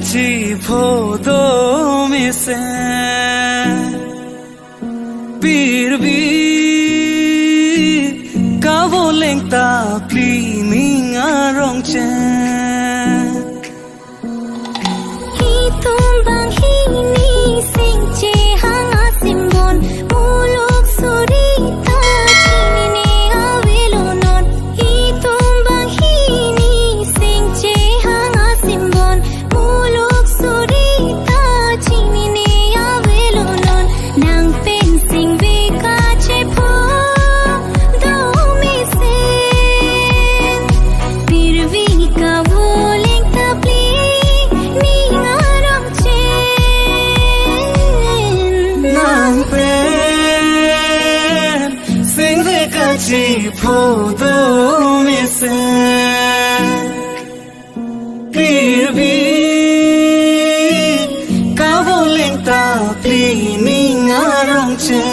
chỉ phô tô mi se bir bi ka vô leng ta pli mi nga rong che hi tum bang hi ni sing che hang a simbon muluk suri ta chini ne avelo non hi tum bang hi ni sing che hang a simbon muluk suri ta chini ne avelo non nang pen sing ve ka che pho do mi se pir vi ka wo leng ta pli ni nga rong che nang pen sing ve ka chi phô tô mi se pir vi ka vô leng ta pli mi nga rong che